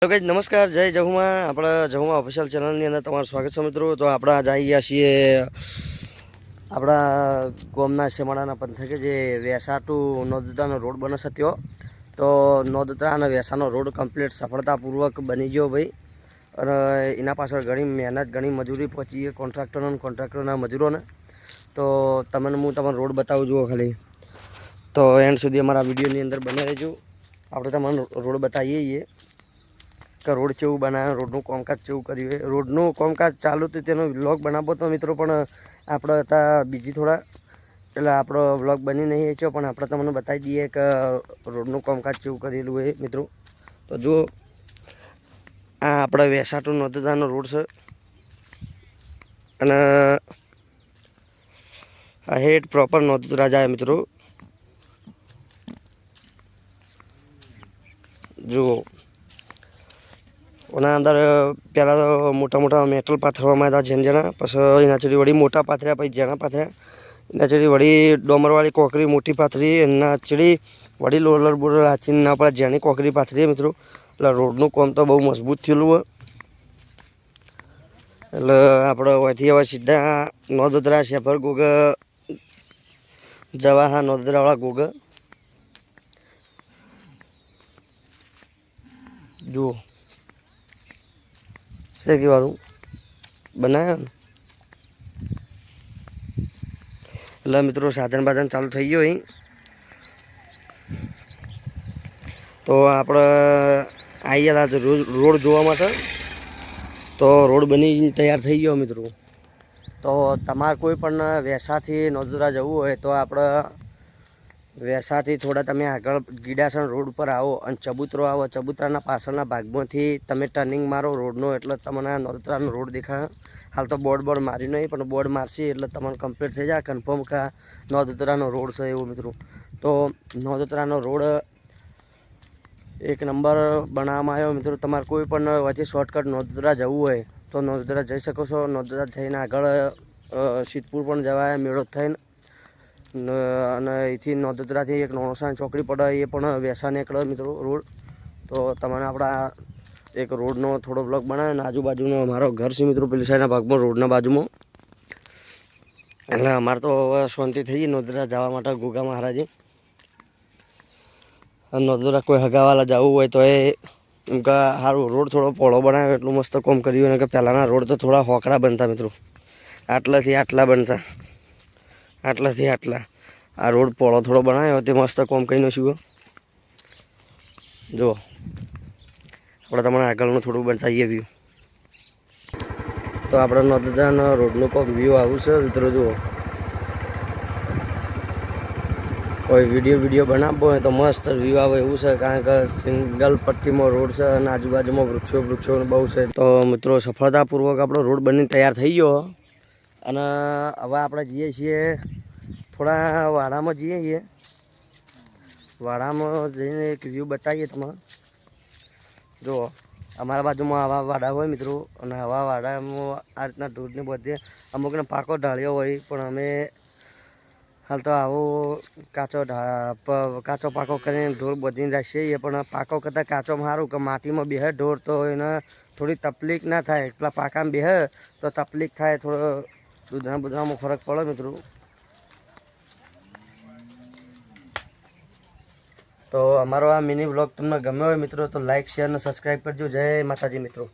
તો ગાઈઝ નમસ્કાર, જય જહુમાં. આપણા જહુમાં ઓફિશિયલ ચેનલની અંદર તમારું સ્વાગત છે મિત્રો. તો આપણે આજ આવી ગયા છીએ આપણા ગામના શેમાળાના પંથકે જે વેસા ટુ નોંધતાનો રોડ બને છે ત્યો. તો નોંધતા અને વેસાનો રોડ કમ્પ્લીટ સફળતાપૂર્વક બની ગયો ભાઈ. અને એના પાછળ ઘણી મહેનત, ઘણી મજૂરી પહોંચી કોન્ટ્રાક્ટરના મજૂરોને. તો તમને હું તમારો રોડ બતાવું જુઓ ખાલી. તો એન્ડ સુધી અમારા વિડીયોની અંદર બને રહેજો. આપણે તમને રોડ બતાવીએ છીએ કે રોડ કેવું બનાવ્યો, રોડનું કામકાજ કેવું કર્યું. રોડનું કામકાજ ચાલુ હતું તેનો વ્લોગ બનાવવો તો મિત્રો, પણ આપણે હતા બીજી થોડા, એટલે આપણો વ્લોગ બની નહીં થયો. પણ આપણે તમને બતાવી દઈએ કે રોડનું કામકાજ કેવું કરેલું એ મિત્રો. તો જુઓ, આ આપણે વેસા ટુ નોંધતાનો રોડ છે. અને આ હેડ પ્રોપર નોંધતા જાય મિત્રો. જુઓ, એના અંદર પહેલાં તો મોટા મોટા મેટલ પાથરવામાં આવ્યા હતા જેના, પછી એના ચડી વળી મોટા પાથર્યા, પછી જેના પાથર્યા એના ચડી વળી ડોમરવાળી કોકરી મોટી પાથરી, એના ચડી વળી લોલર બોલર હાચીને ના પડે જેની કોકરી પાથરી મિત્રો. એટલે રોડનું કામ તો બહુ મજબૂત થયેલું હોય. એટલે આપણે અહીંથી હવે સીધા નોંધોદરા શેફર ગોગ જવા. હા, નોંધોદરાવાળા ગોગ જુઓ શેકી વાળું બનાવ્યો ને. એટલે મિત્રો સાધન બાધન ચાલુ થઈ ગયો અહીં. તો આપણે આવી ગયા હતા રોડ જોવા માટે. તો રોડ બની તૈયાર થઈ ગયો મિત્રો. તો તમારે કોઈ પણ વેસાથી નોંધોદરા જવું હોય તો આપણે વેસાથી થોડા તમે આગળ ગીડાસણ રોડ ઉપર આવો અને ચબૂતરો આવો. ચબૂતરાના પાછળના ભાગમાંથી તમે ટર્નિંગ મારો રોડનો, એટલે તમને નોંધોદરાનો રોડ દેખાય. હાલ તો બોર્ડ માર્યું નહીં, પણ બોર્ડ મારશે એટલે તમને કમ્પ્લીટ થઈ જાય કન્ફર્મ કે નોંધોદરાનો રોડ છે એવું મિત્રો. તો નોંધોદરાનો રોડ એક નંબર બનાવવામાં આવ્યો મિત્રો. તમારે કોઈ પણ વચ્ચે શોર્ટકટ નોંધોદરા જવું હોય તો નોંધોદરા જઈ શકો છો. નોંધોદરા થઈને આગળ સિદ્ધપુર પણ જવાય મેળો થઈને. અને અહીંથી નોંધોદરાથી એક નોણસાની ચોકડી પડે, એ પણ વેસા નીકળે મિત્રો રોડ. તો તમને આપણા એક રોડનો થોડો બ્લોગ બનાવ્યો ને આજુબાજુનો અમારો ઘર છે મિત્રો, પેલી સાઈડના ભાગમાં રોડના બાજુમાં. એટલે અમારે તો હવે શાંતિ થઈ ગઈ નોંધોદરા જવા માટે ગોગા મહારાજે. નોંધોદરા કોઈ હગાવાલા જવું હોય તો એમ કે સારું રોડ થોડો પહોળો બનાવ્યો, એટલું મસ્ત કામ કર્યું. અને કે પહેલાંના રોડ તો થોડા હોકડા બનતા મિત્રો, આટલાથી આટલા બનતા, આટલાથી આટલા. આ રોડ પહોળો થોડો બનાવ્યો તે મસ્ત કામ કરીને શું જુઓ. આપણે તમને આગળનું થોડું બતાવીએ વ્યૂ. તો આપણે નોંધોદરાના રોડનું કોઈક વ્યૂ આવું છે મિત્રો. જુઓ, કોઈ વિડીયો બનાવવો હોય તો મસ્ત વ્યૂ આવે એવું છે, કારણ કે સિંગલ પટ્ટીમાં રોડ છે અને આજુબાજુમાં વૃક્ષો બહુ છે. તો મિત્રો સફળતાપૂર્વક આપણો રોડ બનીને તૈયાર થઈ ગયો. અને હવે આપણે જઈએ છીએ થોડા વાડામાં જઈએ છીએ. વાડામાં જઈને એક વ્યૂ બતાવીએ તમારે. જુઓ, અમારા બાજુમાં આવા વાડા હોય મિત્રો, અને આવા વાડામાં આ રીતના ઢોરની બધે અમુકને પાકો ઢાળ્યો હોય, પણ અમે હાલ તો આવો કાચો પાકો કરીને ઢોર બધીને રાખીએ. પણ પાકો કરતાં કાચો સારું કે માટીમાં બેહે ઢોર, તો એને થોડી તકલીફ ના થાય. એટલા પાકામાં બેહે તો તકલીફ થાય, થોડો દૂધમાં ફરક પડે મિત્રો. તો અમારો આ મિની વ્લોગ તમને ગમ્યો હોય મિત્રો તો લાઇક, શેર અને સબસ્ક્રાઈબ કરજો. જય માતાજી મિત્રો.